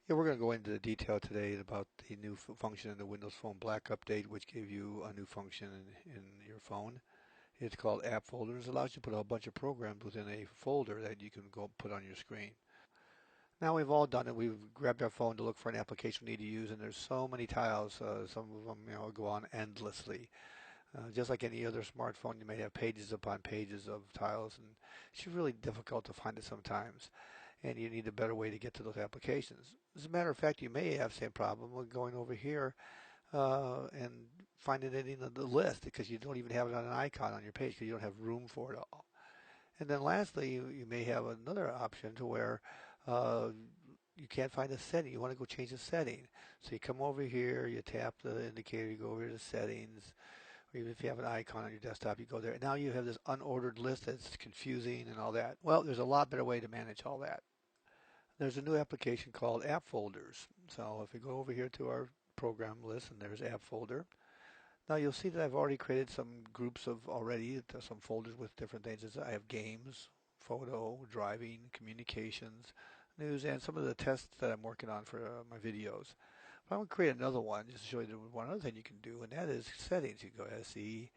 Yeah, we're going to go into the detail today about the new function in the Windows Phone Black update, which gave you a new function in your phone. It's called App Folders. It allows you to put a whole bunch of programs within a folder that you can go put on your screen. Now we've all done it. We've grabbed our phone to look for an application we need to use, and there's so many tiles. Some of them, go on endlessly. Just like any other smartphone, you may have pages upon pages of tiles, and it's really difficult to find it sometimes. And you need a better way to get to those applications. As a matter of fact, you may have the same problem with going over here and finding it in the list because you don't even have it on an icon on your page because you don't have room for it all. And then lastly, you may have another option to where uh, you can't find a setting. You want to go change a setting. So you come over here, you tap the indicator, you go over to settings, or even if you have an icon on your desktop, you go there. And now you have this unordered list that's confusing and all that. Well, there's a lot better way to manage all that. There's a new application called App Folders. So if we go over here to our program list and there's App Folder, now you'll see that I've already created some groups of already some folders with different things. I have games, photo, driving, communications, news, and some of the tests that I'm working on for my videos. But I'm going to create another one just to show you one other thing you can do, and that is settings. You can go SETTINGS,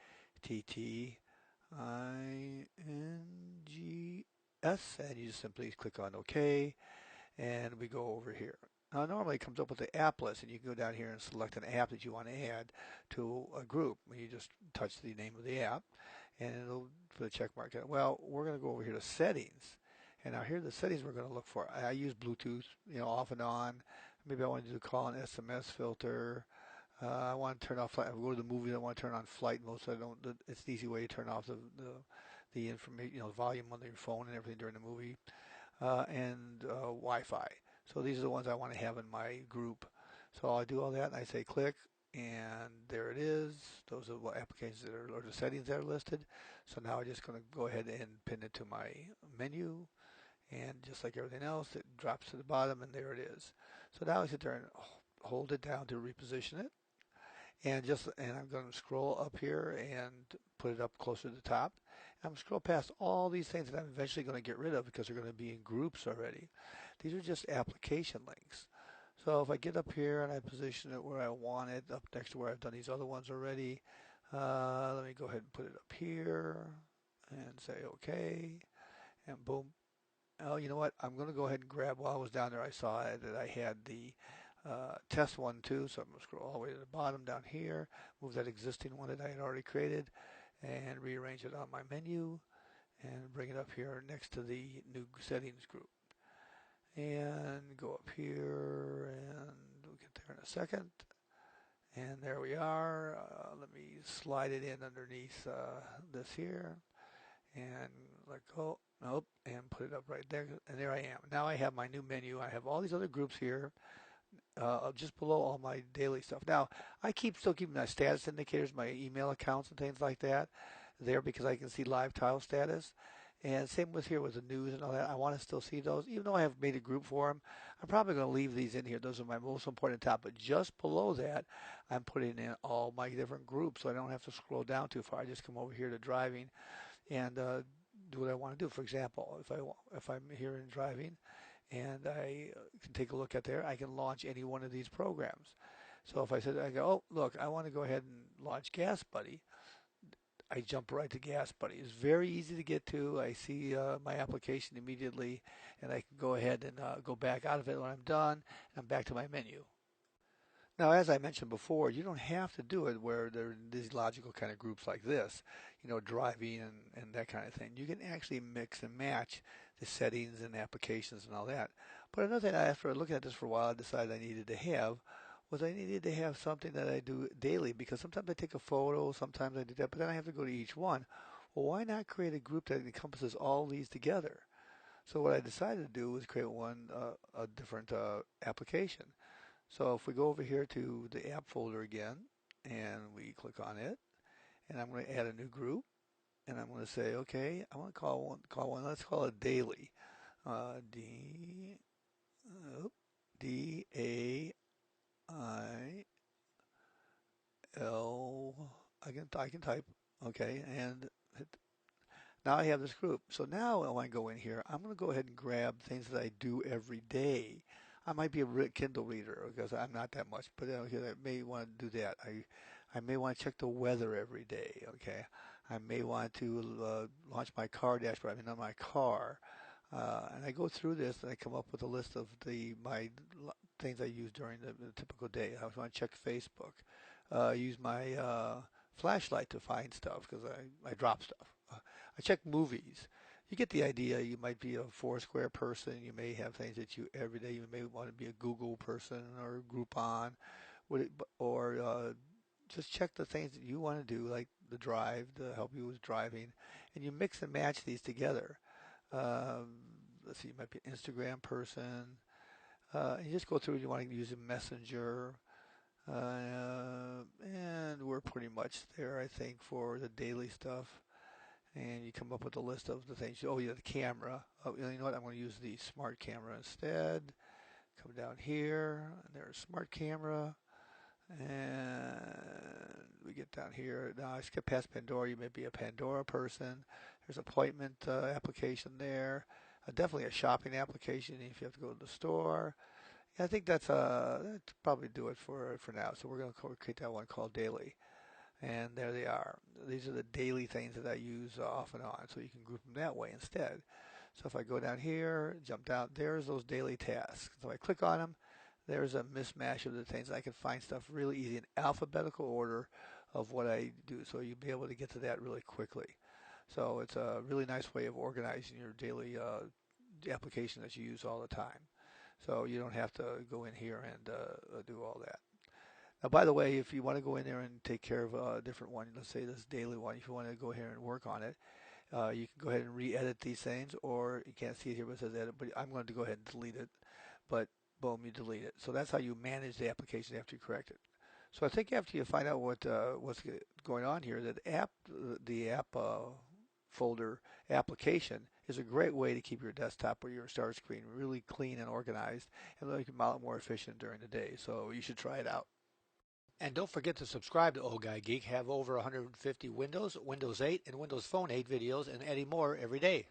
and you just simply click on OK, and we go over here. Now, normally it comes up with the app list, and you can go down here and select an app that you want to add to a group. You just touch the name of the app, and it'll put a check mark in it. Well, we're going to go over here to settings, and now here are the settings we're going to look for. I use Bluetooth, off and on. Maybe I want to do call and SMS filter. I want to turn off flight. If I go to the movie, I want to turn on flight mode, so I don't. It's an easy way to turn off the information, the volume on your phone and everything during the movie, and Wi-Fi. So these are the ones I want to have in my group. So I'll do all that, and I say click, and there it is. Those are what applications that are, or the settings that are listed. So now I'm just going to go ahead and pin it to my menu, and just like everything else, it drops to the bottom, and there it is. So now I sit there and hold it down to reposition it, and I'm going to scroll up here and put it up closer to the top. I'm going to scroll past all these things that I'm eventually going to get rid of because they're going to be in groups already. These are just application links. So if I get up here and I position it where I want it, up next to where I've done these other ones already, let me go ahead and put it up here and say OK, and boom. Oh, you know what? I'm going to go ahead and grab, while I was down there, I saw that I had the test one too, so I'm going to scroll all the way to the bottom down here, move that existing one that I had already created, and rearrange it on my menu, and bring it up here next to the new settings group. And go up here, and we'll get there in a second. And there we are. Let me slide it in underneath this here, and let go. Nope, and put it up right there, and there I am. Now I have my new menu. I have all these other groups here, just below all my daily stuff. Now I still keep my status indicators, my email accounts, and things like that there because I can see live tile status. And same with here with the news and all that. I want to still see those, even though I have made a group for them. I'm probably going to leave these in here. Those are my most important top. But just below that, I'm putting in all my different groups, so I don't have to scroll down too far. I just come over here to driving and do what I want to do. For example, if I'm here in driving and I can take a look at there, I can launch any one of these programs. So if I go, oh, look, I want to go ahead and launch Gas Buddy. I jump right to Gas Buddy. It's very easy to get to. I see my application immediately, and I can go ahead and go back out of it when I'm done, and I'm back to my menu. Now, as I mentioned before, you don't have to do it where there are these logical kind of groups like this, driving and that kind of thing. You can actually mix and match the settings and applications and all that. But another thing, after looking at this for a while, I decided I needed to have was I needed to have something that I do daily because sometimes I take a photo, sometimes I do that, but then I have to go to each one. Well, why not create a group that encompasses all these together? So what I decided to do was create a different application. So if we go over here to the app folder again and we click on it, and I'm going to add a new group, and I'm going to say, okay, I want to call one, let's call it daily. D, D A I L. I can type. Okay, and now I have this group. So now when I go in here, I'm going to go ahead and grab things that I do every day. I might be a Kindle reader because I'm not that much, but I may want to do that. I may want to check the weather every day. Okay, I may want to launch my car dashboard. I'm in my car, and I go through this and I come up with a list of things I use during the typical day. I want to check Facebook, use my flashlight to find stuff because I drop stuff. I check movies. You get the idea. You might be a Foursquare person. You may have things that you every day. You may want to be a Google person or Groupon, or just check the things that you want to do, like the drive to help you with driving, and you mix and match these together. Um, let's see, you might be an Instagram person. And you just go through. You want to use a Messenger, and we're pretty much there, I think, for the daily stuff. And you come up with a list of the things. Oh, yeah, the camera. Oh, you know what? I'm going to use the smart camera instead. Come down here, and there's smart camera. And we get down here. Now I skip past Pandora. You may be a Pandora person. There's appointment application there. Definitely a shopping application if you have to go to the store. Yeah, I think that's probably do it for now. So we're going to create that one called daily. And there they are. These are the daily things that I use off and on. So you can group them that way instead. So if I go down here, jump down, there's those daily tasks. So I click on them. There's a mismatch of the things. I can find stuff really easy in alphabetical order of what I do. So you'll be able to get to that really quickly. So it's a really nice way of organizing your daily application that you use all the time. So you don't have to go in here and do all that. Now, by the way, if you want to go in there and take care of a different one, let's say this daily one, if you want to go here and work on it, you can go ahead and re-edit these things, or you can't see it here, but it says edit, but I'm going to go ahead and delete it. But boom, you delete it. So that's how you manage the application after you correct it. So I think after you find out what's going on here, that the app folder application is a great way to keep your desktop or your start screen really clean and organized, and make it a lot more efficient during the day. So you should try it out. And don't forget to subscribe to Old Guy Geek. Have over 150 Windows, Windows 8, and Windows Phone 8 videos, and adding more every day.